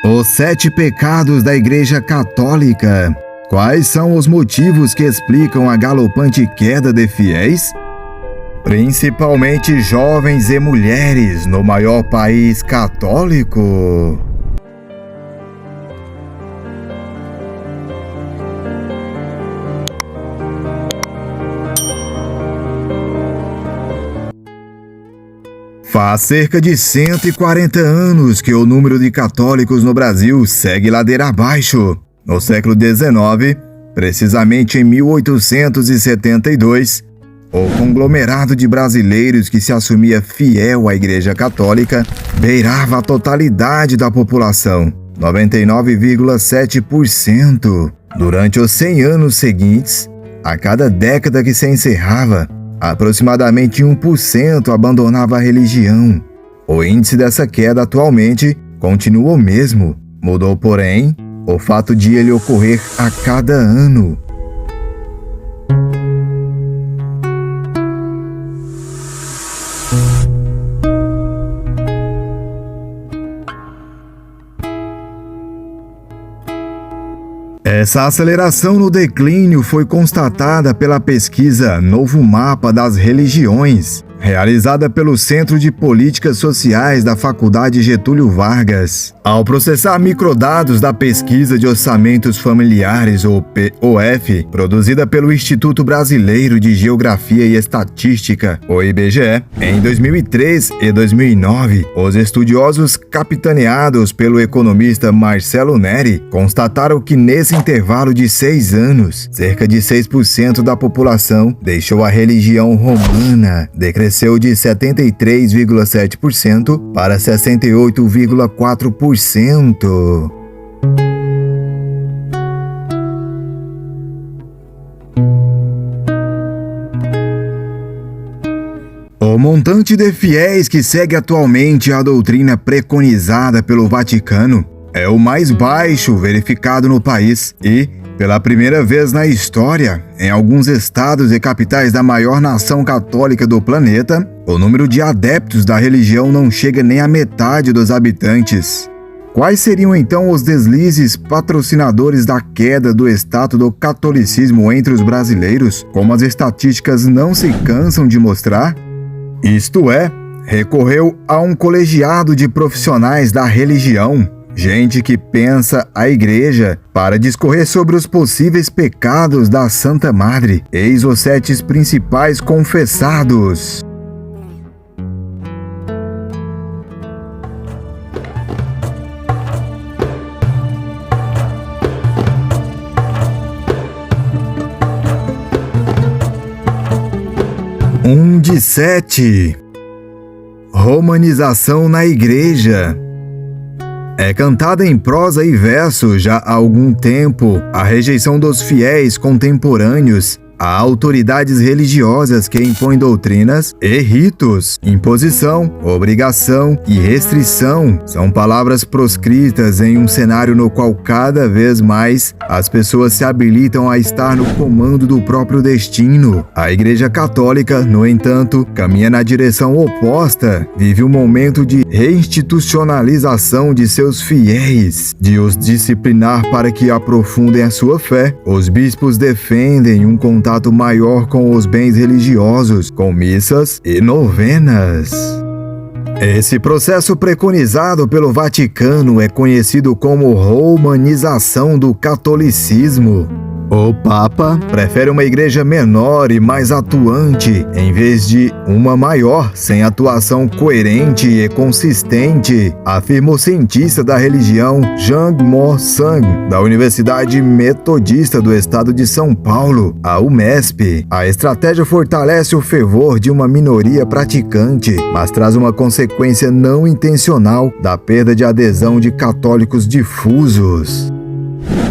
Os 7 pecados da Igreja Católica. Quais são os motivos que explicam a galopante queda de fiéis? Principalmente jovens e mulheres no maior país católico. Faz cerca de 140 anos que o número de católicos no Brasil segue ladeira abaixo. No século XIX, precisamente em 1872, o conglomerado de brasileiros que se assumia fiel à Igreja Católica beirava a totalidade da população, 99,7%. Durante os 100 anos seguintes, a cada década que se encerrava, aproximadamente 1% abandonava a religião. O índice dessa queda atualmente continua o mesmo. Mudou, porém, o fato de ele ocorrer a cada ano. Essa aceleração no declínio foi constatada pela pesquisa Novo Mapa das Religiões, realizada pelo Centro de Políticas Sociais da Faculdade Getúlio Vargas. Ao processar microdados da Pesquisa de Orçamentos Familiares, ou POF, produzida pelo Instituto Brasileiro de Geografia e Estatística, o IBGE, em 2003 e 2009, os estudiosos capitaneados pelo economista Marcelo Neri constataram que nesse intervalo de 6 anos, cerca de 6% da população deixou a religião romana, decresceu de 73,7% para 68,4%. O montante de fiéis que segue atualmente a doutrina preconizada pelo Vaticano é o mais baixo verificado no país e, pela primeira vez na história, em alguns estados e capitais da maior nação católica do planeta, o número de adeptos da religião não chega nem à metade dos habitantes. Quais seriam então os deslizes patrocinadores da queda do status do catolicismo entre os brasileiros, como as estatísticas não se cansam de mostrar? Isto é, recorreu a um colegiado de profissionais da religião, gente que pensa a Igreja, para discorrer sobre os possíveis pecados da Santa Madre. Eis os 7 principais confessados. Um de 7. Romanização na Igreja. É cantada em prosa e verso já há algum tempo a rejeição dos fiéis contemporâneos a autoridades religiosas que impõem doutrinas e ritos. Imposição, obrigação e restrição são palavras proscritas em um cenário no qual cada vez mais as pessoas se habilitam a estar no comando do próprio destino. A Igreja Católica, no entanto, caminha na direção oposta, vive um momento de reinstitucionalização de seus fiéis, de os disciplinar para que aprofundem a sua fé. Os bispos defendem um contato maior com os bens religiosos, com missas e novenas. Esse processo preconizado pelo Vaticano é conhecido como romanização do catolicismo. O Papa prefere uma igreja menor e mais atuante, em vez de uma maior, sem atuação coerente e consistente, afirma o cientista da religião Jean-Mo Sang, da Universidade Metodista do Estado de São Paulo, a UMESP. A estratégia fortalece o fervor de uma minoria praticante, mas traz uma consequência não intencional da perda de adesão de católicos difusos.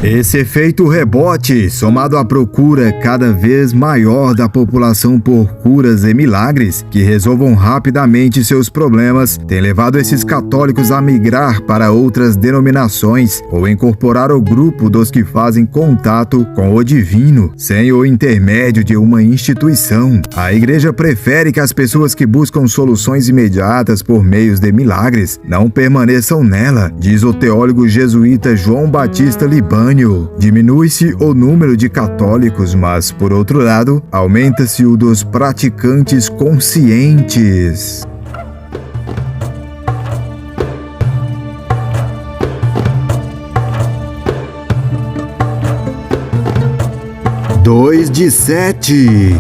Esse efeito rebote, somado à procura cada vez maior da população por curas e milagres que resolvam rapidamente seus problemas, tem levado esses católicos a migrar para outras denominações ou incorporar o grupo dos que fazem contato com o divino, sem o intermédio de uma instituição. A igreja prefere que as pessoas que buscam soluções imediatas por meios de milagres não permaneçam nela, diz o teólogo jesuíta João Batista Libânio. Diminui-se o número de católicos, mas, por outro lado, aumenta-se o dos praticantes conscientes. Dois de 7.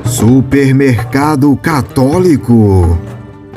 Supermercado católico.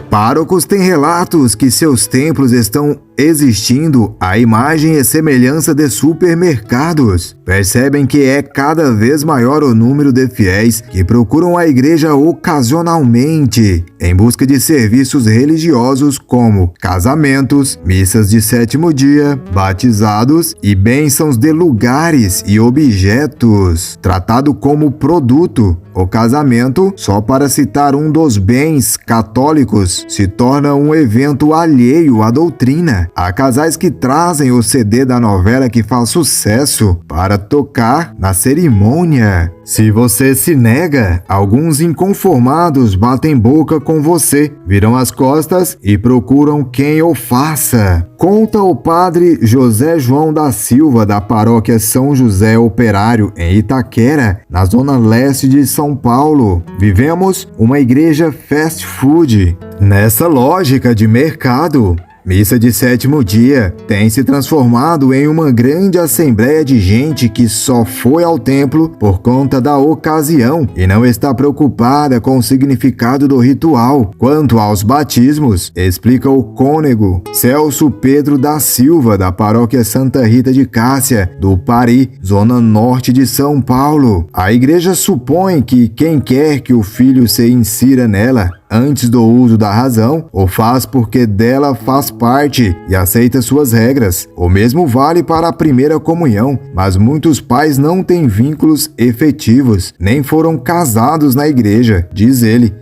Párocos têm relatos que seus templos estão existindo à imagem e semelhança de supermercados. Percebem que é cada vez maior o número de fiéis que procuram a igreja ocasionalmente em busca de serviços religiosos como casamentos, missas de sétimo dia, batizados e bênçãos de lugares e objetos, tratado como produto. O casamento, só para citar um dos bens católicos, se torna um evento alheio à doutrina. Há casais que trazem o CD da novela que faz sucesso para tocar na cerimônia. Se você se nega, alguns inconformados batem boca com você, viram as costas e procuram quem o faça. Conta o padre José João da Silva, da paróquia São José Operário, em Itaquera, na zona leste de São Paulo. Vivemos uma igreja fast food. Nessa lógica de mercado, missa de sétimo dia tem se transformado em uma grande assembleia de gente que só foi ao templo por conta da ocasião e não está preocupada com o significado do ritual. Quanto aos batismos, explica o cônego Celso Pedro da Silva, da paróquia Santa Rita de Cássia, do Pari, zona norte de São Paulo. A igreja supõe que quem quer que o filho se insira nela antes do uso da razão, o faz porque dela faz parte e aceita suas regras. O mesmo vale para a primeira comunhão, mas muitos pais não têm vínculos efetivos, nem foram casados na igreja, diz ele.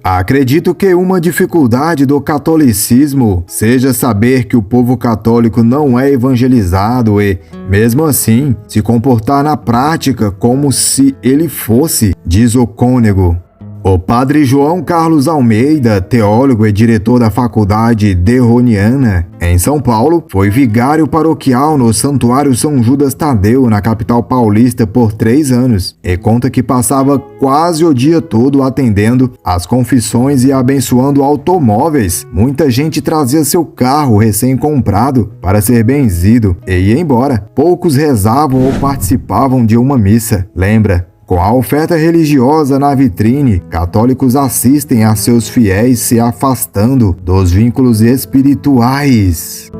Acredito que uma dificuldade do catolicismo seja saber que o povo católico não é evangelizado e, mesmo assim, se comportar na prática como se ele fosse, diz o cônego. O padre João Carlos Almeida, teólogo e diretor da Faculdade Derroniana, em São Paulo, foi vigário paroquial no Santuário São Judas Tadeu, na capital paulista, por 3 anos, e conta que passava quase o dia todo atendendo às confissões e abençoando automóveis. Muita gente trazia seu carro recém-comprado para ser benzido e ia embora. Poucos rezavam ou participavam de uma missa. Lembra? Com a oferta religiosa na vitrine, católicos assistem a seus fiéis se afastando dos vínculos espirituais.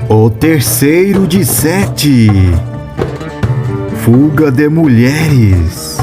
O terceiro de 7. Fuga de mulheres.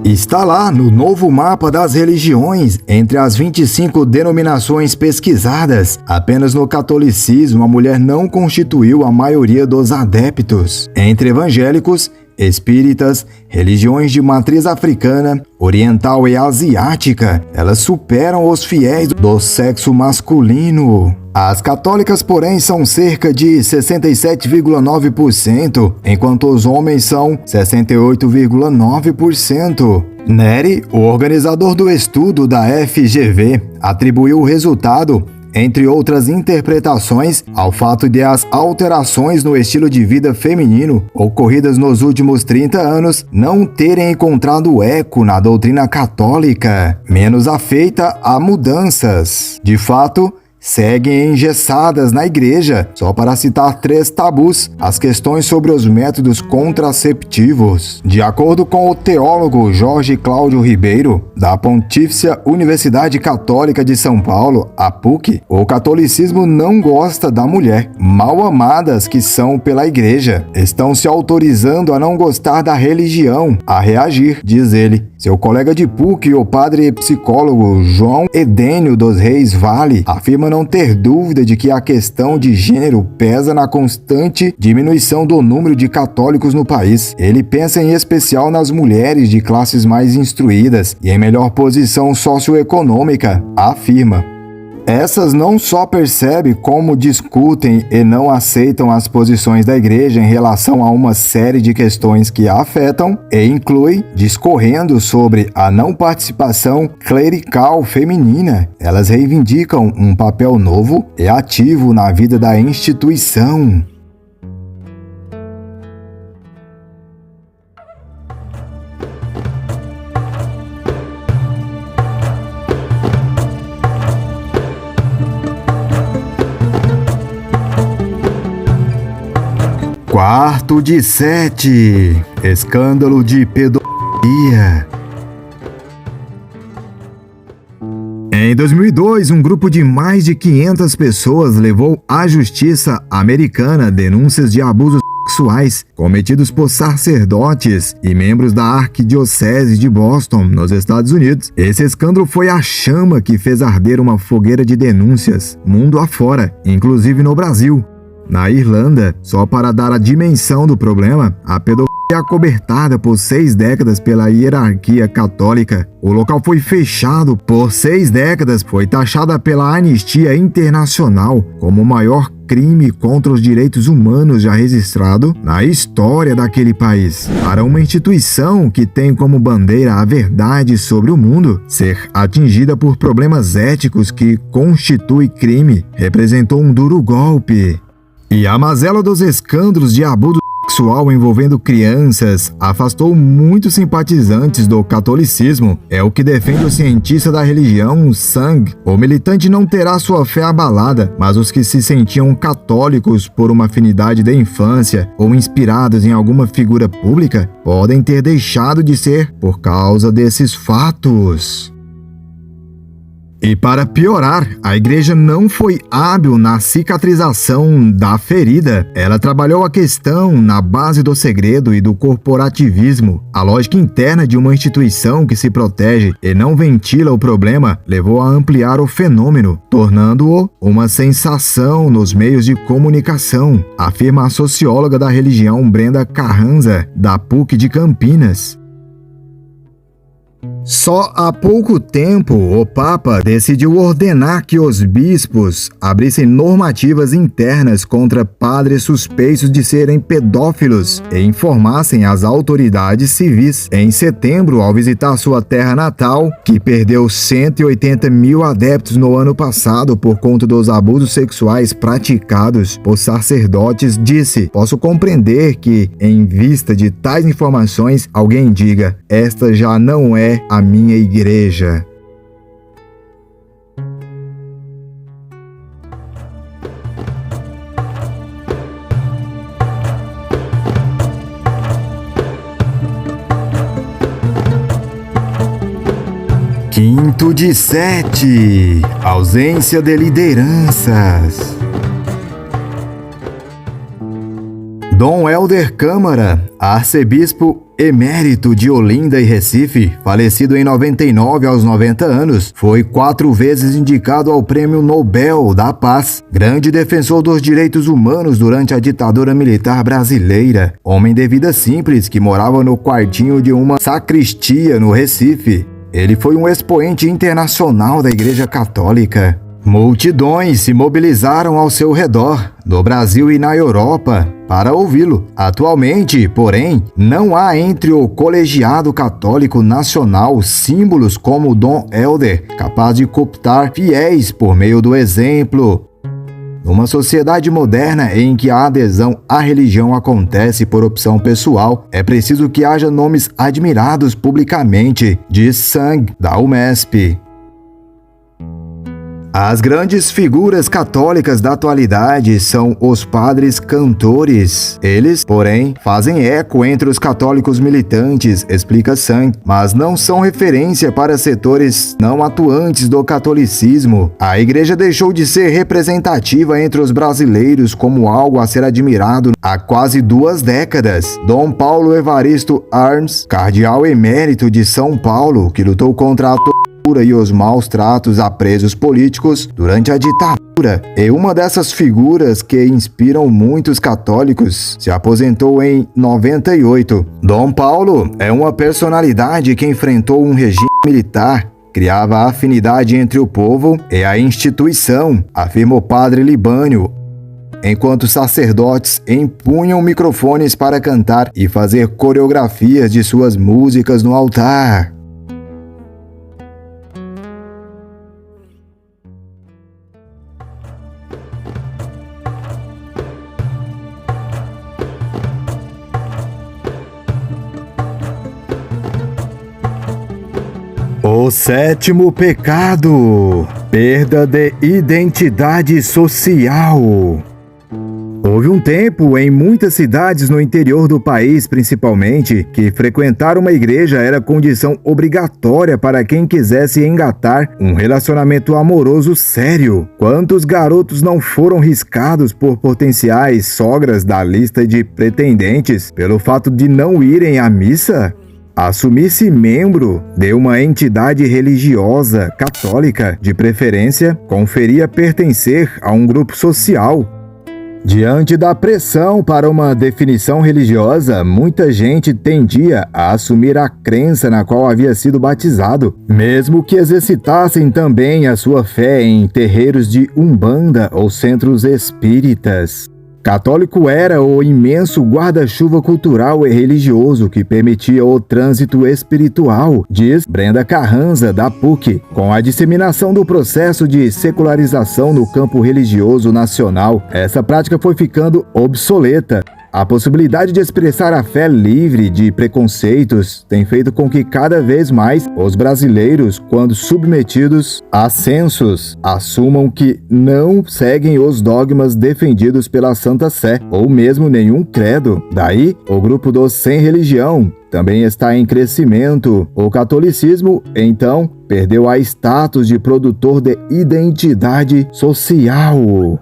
Está lá no novo mapa das religiões, entre as 25 denominações pesquisadas. Apenas no catolicismo a mulher não constituiu a maioria dos adeptos. Entre evangélicos, espíritas, religiões de matriz africana, oriental e asiática, elas superam os fiéis do sexo masculino. As católicas, porém, são cerca de 67,9%, enquanto os homens são 68,9%. Neri, o organizador do estudo da FGV, atribuiu o resultado, entre outras interpretações, ao fato de as alterações no estilo de vida feminino ocorridas nos últimos 30 anos não terem encontrado eco na doutrina católica, menos afeita a mudanças. De fato, seguem engessadas na igreja, só para citar 3 tabus, as questões sobre os métodos contraceptivos. De acordo com o teólogo Jorge Cláudio Ribeiro, da Pontifícia Universidade Católica de São Paulo, a PUC, o catolicismo não gosta da mulher. Mal amadas que são pela igreja, estão se autorizando a não gostar da religião, a reagir, diz ele. Seu colega de PUC, o padre e psicólogo João Edênio dos Reis Vale, afirma não ter dúvida de que a questão de gênero pesa na constante diminuição do número de católicos no país. Ele pensa em especial nas mulheres de classes mais instruídas e em melhor posição socioeconômica, afirma. Essas não só percebem como discutem e não aceitam as posições da igreja em relação a uma série de questões que a afetam e inclui discorrendo sobre a não participação clerical feminina. Elas reivindicam um papel novo e ativo na vida da instituição. Quarto de 7. Escândalo de pedofilia. Em 2002, um grupo de mais de 500 pessoas levou à justiça americana denúncias de abusos sexuais cometidos por sacerdotes e membros da Arquidiocese de Boston, nos Estados Unidos. Esse escândalo foi a chama que fez arder uma fogueira de denúncias mundo afora, inclusive no Brasil. Na Irlanda, só para dar a dimensão do problema, a pedofilia é acobertada por 6 décadas pela hierarquia católica. O local foi fechado por 6 décadas, foi taxada pela Anistia Internacional como o maior crime contra os direitos humanos já registrado na história daquele país. Para uma instituição que tem como bandeira a verdade sobre o mundo, ser atingida por problemas éticos que constitui crime representou um duro golpe. E a mazela dos escândalos de abuso sexual envolvendo crianças afastou muitos simpatizantes do catolicismo. É o que defende o cientista da religião, Sang. O militante não terá sua fé abalada, mas os que se sentiam católicos por uma afinidade da infância ou inspirados em alguma figura pública podem ter deixado de ser por causa desses fatos. E para piorar, a igreja não foi hábil na cicatrização da ferida. Ela trabalhou a questão na base do segredo e do corporativismo. A lógica interna de uma instituição que se protege e não ventila o problema levou a ampliar o fenômeno, tornando-o uma sensação nos meios de comunicação, afirma a socióloga da religião Brenda Carranza, da PUC de Campinas. Só há pouco tempo, o Papa decidiu ordenar que os bispos abrissem normativas internas contra padres suspeitos de serem pedófilos e informassem as autoridades civis. Em setembro, ao visitar sua terra natal, que perdeu 180 mil adeptos no ano passado por conta dos abusos sexuais praticados por sacerdotes, disse: "Posso compreender que, em vista de tais informações, alguém diga, esta já não é a minha igreja." Quinto de 7. Ausência de lideranças. Dom Helder Câmara, arcebispo emérito de Olinda e Recife, falecido em 99 aos 90 anos, foi 4 vezes indicado ao Prêmio Nobel da Paz, grande defensor dos direitos humanos durante a ditadura militar brasileira, homem de vida simples que morava no quartinho de uma sacristia no Recife. Ele foi um expoente internacional da Igreja Católica. Multidões se mobilizaram ao seu redor, no Brasil e na Europa, para ouvi-lo. Atualmente, porém, não há entre o colegiado católico nacional símbolos como Dom Helder, capaz de cooptar fiéis por meio do exemplo. Numa sociedade moderna em que a adesão à religião acontece por opção pessoal, é preciso que haja nomes admirados publicamente, diz Sang, da UMESP. As grandes figuras católicas da atualidade são os padres cantores. Eles, porém, fazem eco entre os católicos militantes, explica Sang, mas não são referência para setores não atuantes do catolicismo. A igreja deixou de ser representativa entre os brasileiros como algo a ser admirado há quase 2 décadas. Dom Paulo Evaristo Arns, cardeal emérito de São Paulo, que lutou contra a e os maus tratos a presos políticos durante a ditadura, e uma dessas figuras que inspiram muitos católicos, se aposentou em 98. Dom Paulo é uma personalidade que enfrentou um regime militar, criava afinidade entre o povo e a instituição, afirma o padre Libânio, enquanto sacerdotes empunham microfones para cantar e fazer coreografias de suas músicas no altar. O 7º pecado: perda de identidade social. Houve um tempo, em muitas cidades no interior do país principalmente, que frequentar uma igreja era condição obrigatória para quem quisesse engatar um relacionamento amoroso sério. Quantos garotos não foram riscados por potenciais sogras da lista de pretendentes pelo fato de não irem à missa? Assumir-se membro de uma entidade religiosa católica, de preferência, conferia pertencer a um grupo social. Diante da pressão para uma definição religiosa, muita gente tendia a assumir a crença na qual havia sido batizado, mesmo que exercitassem também a sua fé em terreiros de umbanda ou centros espíritas. Católico era o imenso guarda-chuva cultural e religioso que permitia o trânsito espiritual, diz Brenda Carranza, da PUC. Com a disseminação do processo de secularização no campo religioso nacional, essa prática foi ficando obsoleta. A possibilidade de expressar a fé livre de preconceitos tem feito com que cada vez mais os brasileiros, quando submetidos a censos, assumam que não seguem os dogmas defendidos pela Santa Sé ou mesmo nenhum credo. Daí, o grupo dos sem religião também está em crescimento. O catolicismo, então, perdeu a status de produtor de identidade social.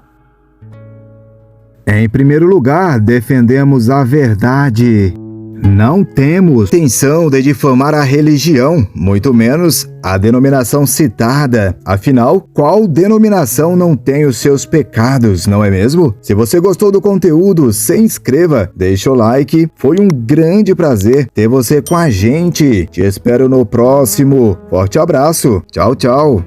Em primeiro lugar, defendemos a verdade. Não temos intenção de difamar a religião, muito menos a denominação citada. Afinal, qual denominação não tem os seus pecados, não é mesmo? Se você gostou do conteúdo, se inscreva, deixa o like. Foi um grande prazer ter você com a gente. Te espero no próximo. Forte abraço. Tchau, tchau.